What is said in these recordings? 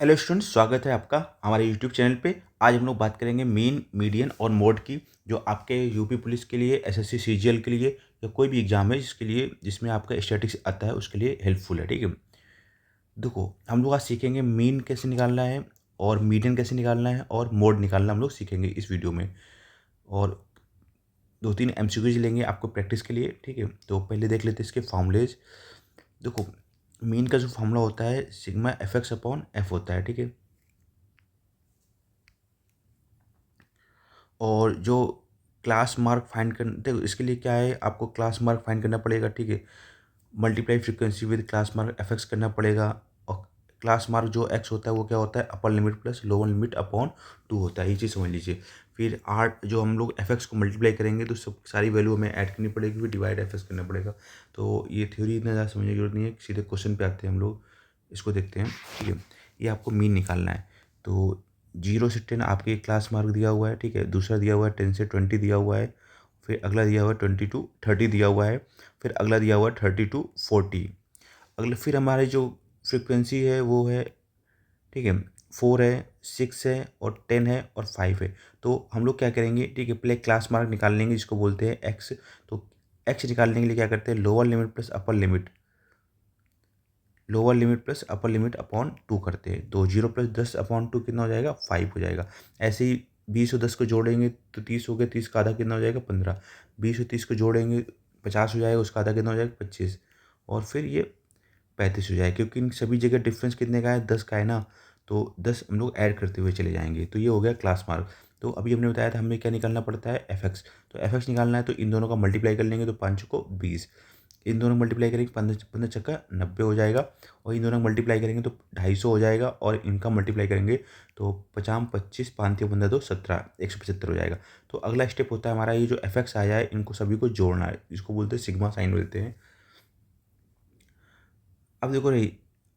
Hello students, स्वागत है आपका हमारे यूट्यूब चैनल पे। आज हम लोग बात करेंगे मीन, मीडियन और मोड की, जो आपके यूपी पुलिस के लिए, एसएससी सीजीएल के लिए या कोई भी एग्जाम है जिसके लिए जिसमें आपका स्टैटिस्टिक्स आता है उसके लिए हेल्पफुल है। ठीक है, देखो हम लोग आज सीखेंगे मीन कैसे निकालना है और मीडियन कैसे निकालना है और मोड निकालना हम लोग सीखेंगे इस वीडियो में। और 2-3 एमसीक्यूज लेंगे आपको प्रैक्टिस के लिए। ठीक है, तो पहले देख लेते हैं इसके फॉर्मूलेज। देखो, मीन का जो फॉर्मूला होता है sigma F x upon F होता है। ठीक है, और जो क्लास मार्क फाइंड कर देखो इसके लिए क्या है, आपको क्लास मार्क फाइंड करना पड़ेगा। ठीक है, multiply frequency with class mark F x करना पड़ेगा। और क्लास मार्क जो एक्स होता है वो क्या होता है, upper limit plus lower limit upon 2 होता है। ये चीज़ समझ लीजिए। फिर आठ जो हम लोग एफ एक्स को मल्टीप्लाई करेंगे तो सब सारी वैल्यू हमें ऐड करनी पड़ेगी, फिर डिवाइड एफ एक्स करना पड़ेगा। तो ये थ्योरी इतना ज़्यादा समझने की जरूरत नहीं है, सीधे क्वेश्चन पे आते हैं हम लोग। इसको देखते हैं। ठीक है, ये आपको मीन निकालना है। तो 0 से 10 आपके क्लास मार्क दिया हुआ है। ठीक है, दूसरा दिया हुआ है 10 से 20 दिया हुआ है। फिर अगला दिया हुआ है 20 to 30 दिया हुआ है। फिर अगला दिया हुआ है 30 to 40। अगला फिर हमारे जो फ्रिक्वेंसी है वो है, ठीक है, 4 है, 6 है और 10 है और 5 है। तो हम लोग क्या करेंगे, ठीक है, पहले क्लास मार्क निकाल लेंगे जिसको बोलते हैं एक्स। तो एक्स निकालने के लिए क्या करते हैं, lower limit plus upper limit upon 2 करते हैं। तो 0 + 10/2 कितना हो जाएगा, 5 हो जाएगा। ऐसे ही 20 और 10 को जोड़ेंगे तो 30 हो गया, 30 का आधा कितना हो जाएगा, 15। 20 और 30 को जोड़ेंगे 50 हो जाएगा, उसका आधा कितना हो जाएगा, 25। और फिर ये 35 हो जाएगा, क्योंकि इन सभी जगह डिफरेंस कितने का है, 10 का है ना। तो 10 हम लोग ऐड करते हुए चले जाएंगे। तो ये हो गया क्लास मार्क। तो अभी हमने बताया था हमें क्या निकालना पड़ता है, एफ एक्स। तो एफ एक्स निकालना है तो इन दोनों का मल्टीप्लाई कर लेंगे तो 5 को 20। इन दोनों मल्टीप्लाई करेंगे, 15 15 छक्का 90 हो जाएगा। और इन दोनों मल्टीप्लाई करेंगे तो 250 हो जाएगा। और इनका मल्टीप्लाई करेंगे तो 50 25 5 15 2 17 175 हो जाएगा। तो अगला स्टेप होता है हमारा, ये जो एफ एक्स आया है इनको सभी को जोड़ना है, इसको बोलते हैं सिग्मा साइन बोलते हैं। अब देखो रही,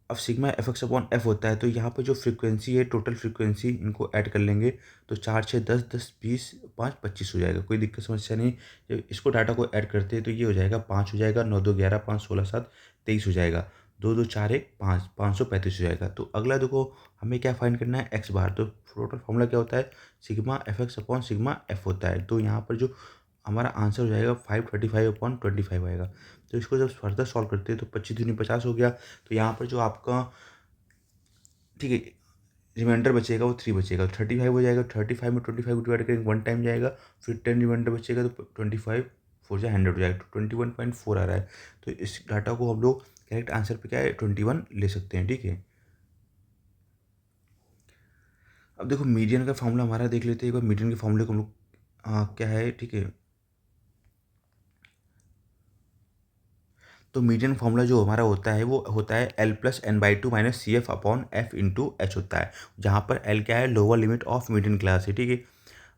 अब sigma F x upon F होता है, तो यहाँ पे जो फ्रीक्वेंसी है, टोटल फ्रीक्वेंसी इनको ऐड कर लेंगे। तो 4 6 10 10 20 5 25 हो जाएगा, कोई दिक्कत समस्या नहीं। जब इसको डाटा को ऐड करते हैं तो ये हो जाएगा 5 हो जाएगा, 9 2 11 5 16 7 23 हो जाएगा। 2 2 4 1 5 535 हो जाएगा। तो अगला देखो, हमें क्या फाइंड करना है, एक्स बार। तो टोटल फॉर्मूला क्या होता है, sigma F x upon sigma F होता है। तो यहाँ पर जो हमारा आंसर हो जाएगा 535/25 आएगा। तो इसको जब फर्दर सॉल्व करते हैं तो 25 दूनी 50 हो गया। तो यहाँ पर जो आपका, ठीक है, रिमाइंडर बचेगा वो 3 बचेगा, 35 हो जाएगा। 35 में 25 को डिवाइड करेंगे 1 टाइम जाएगा। फिर 10 रिमाइंडर बचेगा तो 25 4 जा 100 हो जाएगा। तो 21.4 आ रहा है। तो इस डाटा को हम लोग करेक्ट आंसर पे क्या है, 21 ले सकते हैं। ठीक है, अब देखो मीडियन का फॉर्मूला हमारा देख लेते हैं एक बार। मीडियन के फॉर्मूले को हम लोग क्या है, ठीक है। तो मीडियन फार्मूला जो हमारा होता है वो होता है L+N/2 - CF/F/H होता है, जहाँ पर L क्या है, lower limit of median class है। ठीक है,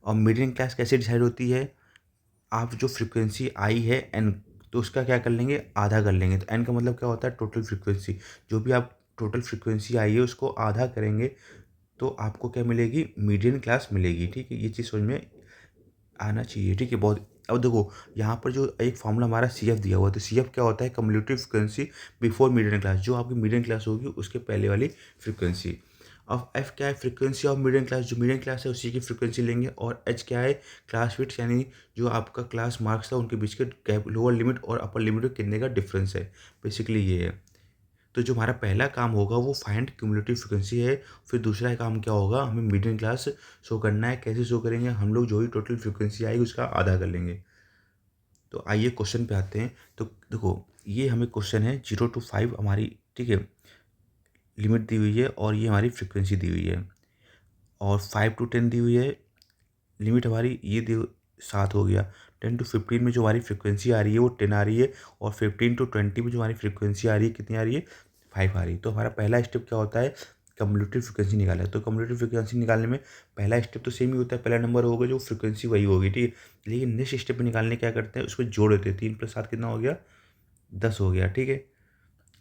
और मीडियन क्लास कैसे डिसाइड होती है, आप जो फ्रीक्वेंसी आई है N, तो उसका क्या कर लेंगे, आधा कर लेंगे। तो N का मतलब क्या होता है, टोटल फ्रीक्वेंसी। जो भी आप टोटल फ्रीक्वेंसी आई है उसको आधा करेंगे तो आपको क्या मिलेगी, मीडियन क्लास मिलेगी। ठीक है, ये चीज़ समझ में आना चाहिए। ठीक है, बहुत। अब देखो यहाँ पर जो एक फॉर्मूला हमारा सी एफ दिया हुआ है, तो सी एफ क्या होता है, cumulative frequency before median class. जो आपकी मीडियन क्लास होगी उसके पहले वाली फ्रिक्वेंसी। अब एफ क्या है, फ्रिक्वेंसी ऑफ मीडियन क्लास। जो मीडियन क्लास है उसी की फ्रिक्वेंसी लेंगे। और एच क्या है, क्लास फिट्स, यानी जो आपका क्लास मार्क्स था उनके बीच के गैप, लोअर लिमिट और अपर लिमिट में कितने का डिफरेंस है, बेसिकली ये है। तो जो हमारा पहला काम होगा वो फाइंड क्यूमुलेटिव फ्रिक्वेंसी है। फिर दूसरा काम क्या होगा, हमें मीडियन क्लास शो करना है। कैसे शो करेंगे, हम लोग जो ही टोटल फ्रिक्वेंसी आएगी उसका आधा कर लेंगे। तो आइए क्वेश्चन पे आते हैं। तो देखो, ये हमें क्वेश्चन है 0 to 5 हमारी, ठीक है, लिमिट दी हुई है और ये हमारी फ्रिक्वेंसी दी हुई है। और 5 to 10 दी हुई है लिमिट हमारी, ये दी 7 हो गया। 10 to 15 में जो हमारी फ्रिक्वेंसी आ रही है वो 10 आ रही है। और 15 to 20 में जो हमारी फ्रिक्वेंसी आ रही है कितनी आ रही है, 5 आ रही है। तो हमारा पहला स्टेप क्या होता है, कम्युलेटिव फ्रिक्वेंसी निकाला है। तो कम्युलेटिव फ्रिक्वेंसी निकालने में पहला स्टेप तो सेम ही होता है, पहला नंबर होगा जो फ्रिक्वेंसी वही होगी। ठीक है, लेकिन नेक्स्ट स्टेप में निकालने क्या करते हैं, उसको जोड़ देते हैं। 3 + 7 कितना हो गया, 10 हो गया। ठीक है,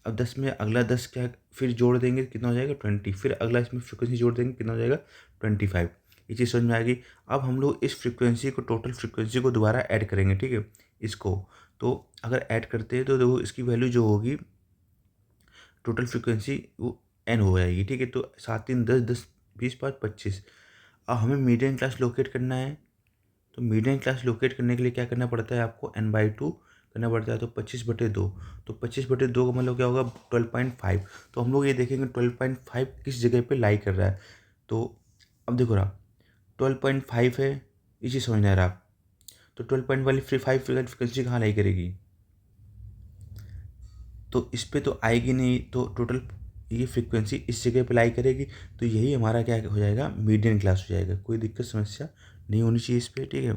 अब 10 में अगला 10 क्या, फिर जोड़ देंगे कितना हो जाएगा, 20। फिर अगला इसमें फ्रिक्वेंसी जोड़ देंगे कितना हो जाएगा, 25। ये चीज़ समझ में आएगी। अब हम लोग इस फ्रिक्वेंसी को, टोटल फ्रिक्वेंसी को दोबारा ऐड करेंगे। ठीक है, इसको, तो अगर ऐड करते हैं तो देखो इसकी वैल्यू जो होगी, टोटल फ्रिक्वेंसी वो एन हो जाएगी, ठीक है। तो 7 3 10, 10 20 5 25। अब हमें मीडियन क्लास लोकेट करना है, तो मीडियन क्लास लोकेट करने के लिए क्या करना पड़ता है आपको, n/2 करना पड़ता है। तो 25/2, तो 25/2 का मतलब क्या होगा, 12.5। तो हम लोग ये देखेंगे 12.5 किस जगह पे लाई कर रहा है। तो अब देखो रहा 12.5 है, ये चीज़ समझना है आप। तो 12 पॉइंट वाली फ्रीक्वेंसी कहाँ लाई करेगी, तो इस पे तो आएगी नहीं, तो टोटल ये फ्रीक्वेंसी इस जगह पे लाई करेगी। तो यही हमारा क्या हो जाएगा, मीडियन क्लास हो जाएगा। कोई दिक्कत समस्या नहीं होनी चाहिए इस पे, ठीक है।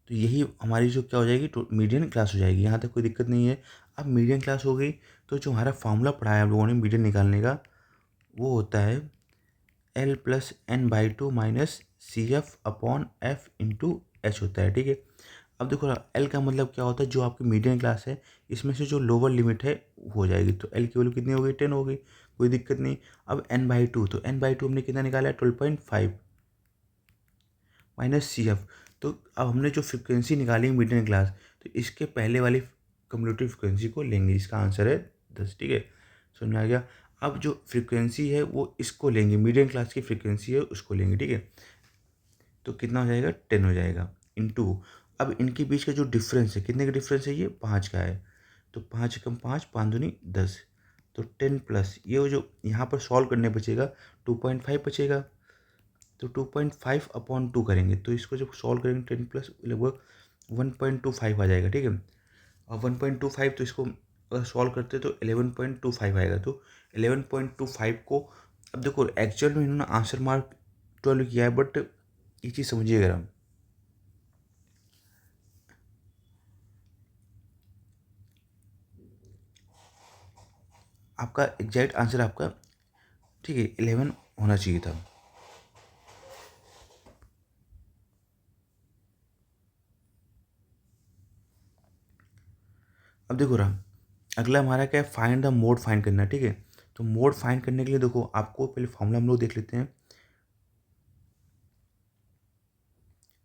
तो यही हमारी जो क्या हो जाएगी, तो मीडियन क्लास हो जाएगी। यहाँ तक कोई दिक्कत नहीं है। अब मीडियन क्लास हो गई, तो जो हमारा फार्मूला पढ़ा है आप लोगों ने मीडियन निकालने का, वो होता है L+N/2 माइनस CF/F/H होता है, ठीक है। अब देखो ना, एल का मतलब क्या होता है, जो आपकी मीडियन क्लास है इसमें से जो लोअर लिमिट है वो हो जाएगी। तो एल की वैल्यू कितनी हो गई, 10 हो गई, कोई दिक्कत नहीं। अब n/2, तो n/2 हमने कितना निकाला है, 12.5 माइनस CF। तो अब हमने जो फ्रिक्वेंसी निकाली मीडियन क्लास, तो इसके पहले वाली कम्युलेटिव फ्रिक्वेंसी को लेंगे, इसका आंसर है 10, ठीक है। समझ में आ गया। अब जो फ्रिक्वेंसी है वो इसको लेंगे, मीडियन क्लास की फ्रिक्वेंसी है उसको लेंगे, ठीक है। तो कितना हो जाएगा, 10 हो जाएगा इंटू। अब इनके बीच का जो डिफरेंस है, कितने का डिफरेंस है, ये 5 का है। तो 5 कम 5, 5 दूनी 10। तो 10 प्लस ये वो जो यहाँ पर सॉल्व करने बचेगा 2.5 बचेगा। तो 2.5/2 करेंगे, तो इसको जब सॉल्व करेंगे 10 प्लस लगभग 1.25 आ जाएगा, ठीक है। और 1.25, तो इसको अगर सॉल्व करते तो 11.25 आएगा। तो 11.25 को, अब देखो एक्चुअल में इन्होंने आंसर मार्क 12 किया है, बट ये चीज़ समझिएगा हम, आपका एग्जैक्ट आंसर आपका, ठीक है, 11 होना चाहिए था। अब देखो रहा, अगला हमारा क्या है, फाइंड द मोड फाइंड करना है, ठीक है। तो मोड फाइंड करने के लिए देखो, आपको पहले फॉर्मूला हम लोग देख लेते हैं।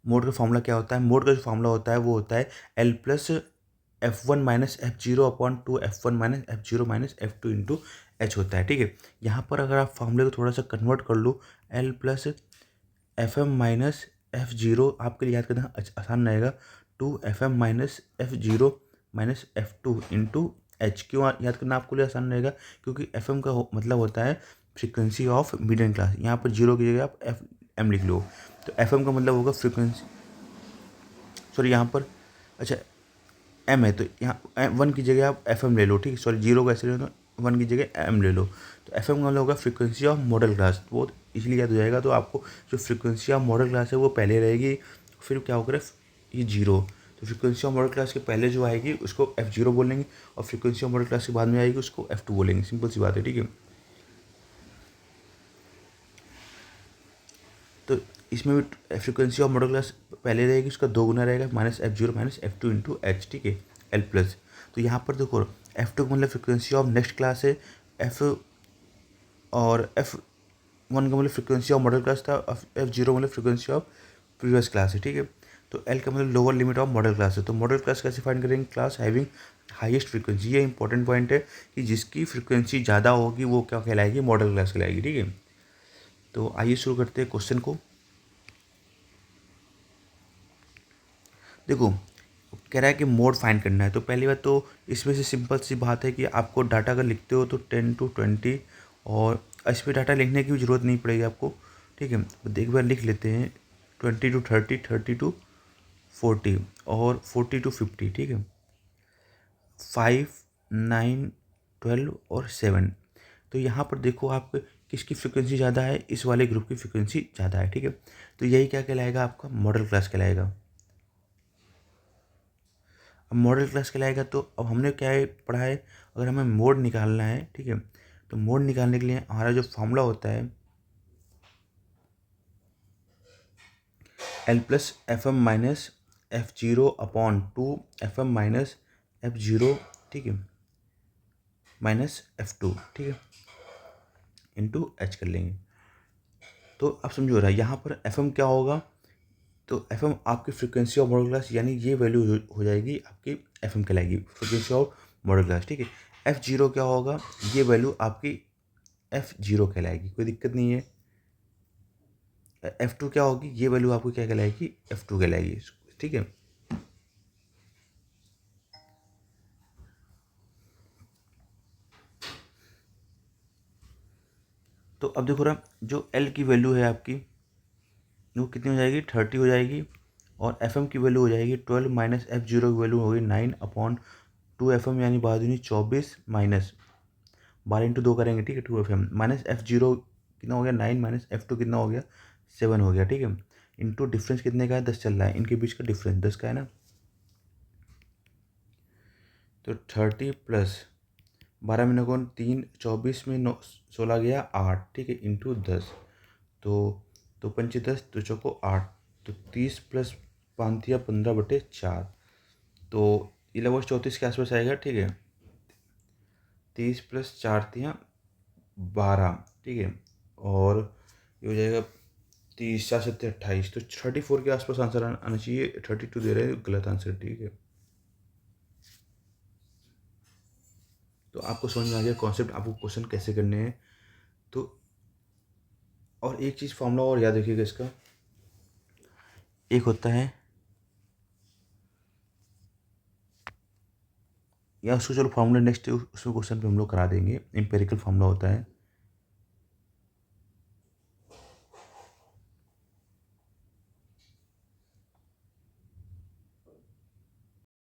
मोड का फॉर्मूला क्या होता है, मोड का जो फॉर्मूला होता है वो होता है L+F1 minus F0/2 F1 minus F0 minus F2 into H होता है, ठीक है। यहाँ पर अगर आप फॉर्मूले को थोड़ा सा कन्वर्ट कर लो, L+Fm माइनस F0 आपके लिए याद करना आसान रहेगा, 2Fm minus F0 minus F2 into H. क्यों याद करना आपको लिए आसान रहेगा, क्योंकि Fm का मतलब होता है फ्रीक्वेंसी ऑफ मीडियन क्लास। यहाँ पर जीरो की जगह आप Fm लिख लो। तो Fm का मतलब होगा फ्रीक्वेंसी, सॉरी यहाँ पर, अच्छा एम है, तो यहाँ 1 की जगह आप Fm ले लो, ठीक है। सॉरी जीरो का ऐसे ले लो, 1 की जगह M ले लो। तो Fm का मतलब होगा फ्रीक्वेंसी ऑफ मॉडल क्लास, वो इसलिए याद हो जाएगा। तो आपको जो फ्रीक्वेंसी ऑफ मॉडल क्लास है वो पहले रहेगी, फिर क्या होगा, ये जीरो। तो फ्रीक्वेंसी ऑफ मॉडल क्लास के पहले जो आएगी उसको F0 बोलेंगे, और फ्रीक्वेंसी ऑफ मॉडल क्लास के बाद में आएगी उसको F2 बोलेंगे। सिंपल सी बात है, ठीक है। तो इसमें भी फ्रीक्वेंसी ऑफ मॉडल क्लास पहले रहेगी, उसका 2 गुना रहेगा, minus F0 minus F2 into H, ठीक है, L+। तो यहाँ पर देखो F2 का मतलब फ्रीक्वेंसी ऑफ नेक्स्ट क्लास है, F और F1 का मतलब फ्रीक्वेंसी ऑफ मॉडल क्लास था, F0 मतलब फ्रीक्वेंसी ऑफ प्रीवियस क्लास है, ठीक है। तो L का मतलब lower limit of model class है। तो मॉडल क्लास कैसे फाइंड करेंगे, क्लास हैविंग हाईएस्ट फ्रीक्वेंसी। ये इंपॉर्टेंट पॉइंट है कि जिसकी फ्रीक्वेंसी ज़्यादा होगी वो क्या कहलाएगी, मॉडल क्लास कहलाएगी, ठीक है। तो आइए शुरू करते हैं क्वेश्चन को। देखो कह रहा है कि मोड फाइंड करना है, तो पहली बात तो इसमें से सिंपल सी बात है कि आपको डाटा अगर लिखते हो तो 10 to 20, और इस पर डाटा लिखने की भी ज़रूरत नहीं पड़ेगी आपको, ठीक है। तो एक बार लिख लेते हैं 20 to 30, 30 to 40 और 40 to 50, ठीक है। 5, 9, 12 और 7। तो यहाँ पर देखो आप किसकी फ्रिक्वेंसी ज़्यादा है, इस वाले ग्रुप की फ्रिक्वेंसी ज़्यादा है, ठीक है। तो यही क्या कहलाएगा, आपका मॉडल क्लास कहलाएगा। अब मॉडल क्लास कहलाएगा, तो अब हमने क्या है पढ़ा है, अगर हमें मोड निकालना है, ठीक है। तो मोड निकालने के लिए हमारा जो फॉर्मूला होता है L+Fm minus F0/2 Fm minus F0, ठीक है, माइनस F2, ठीक है, इंटू एच कर लेंगे। तो अब समझो रहा है यहाँ पर Fm क्या होगा, तो Fm आपकी फ्रीक्वेंसी ऑफ मॉडल क्लास, यानी ये वैल्यू हो जाएगी आपकी, Fm कहलाएगी फ्रीक्वेंसी ऑफ मॉडल क्लास, ठीक है। F0 क्या होगा, ये वैल्यू आपकी F0 कहलाएगी, कोई दिक्कत नहीं है। F2 क्या होगी, ये वैल्यू आपको क्या कहलाएगी, F2 कहलाएगी, ठीक है। तो अब देखो ना, जो L की वैल्यू है आपकी वो कितनी हो जाएगी, 30 हो जाएगी। और FM की वैल्यू हो जाएगी 12 माइनस F0 की वैल्यू होगी 9/2 FM, यानी 12 24 माइनस 12 × 2 करेंगे, ठीक है, 2 FM माइनस F0 कितना हो गया 9 माइनस F2 कितना हो गया 7 हो गया, ठीक है। इंटू डिफरेंस कितने का है, 10 चल रहा है, इनके बीच का डिफरेंस 10 का है ना। तो 30 प्लस 12 में 9 3 24 में 9 16 गया 8, ठीक है, इंटू 10। तो 5 10 तो चौको 8, तो 30 प्लस 5 या 15/4, तो ये लगभग 34 के आसपास आएगा, ठीक है। 30 प्लस 4 तियाँ 12, ठीक है। और ये हो जाएगा 30 4 7 28, तो 34 के आसपास आंसर आना चाहिए। 32 दे रहे हैं, गलत आंसर, ठीक है। तो आपको समझ में आ गया कॉन्सेप्ट, आपको क्वेश्चन कैसे करने हैं। तो और एक चीज़ फॉर्मूला और याद रखिएगा इसका, एक होता है, या उसको चलो फार्मूला नेक्स्ट उसमें क्वेश्चन पे हम लोग करा देंगे, एम्पेरिकल फार्मूला होता है।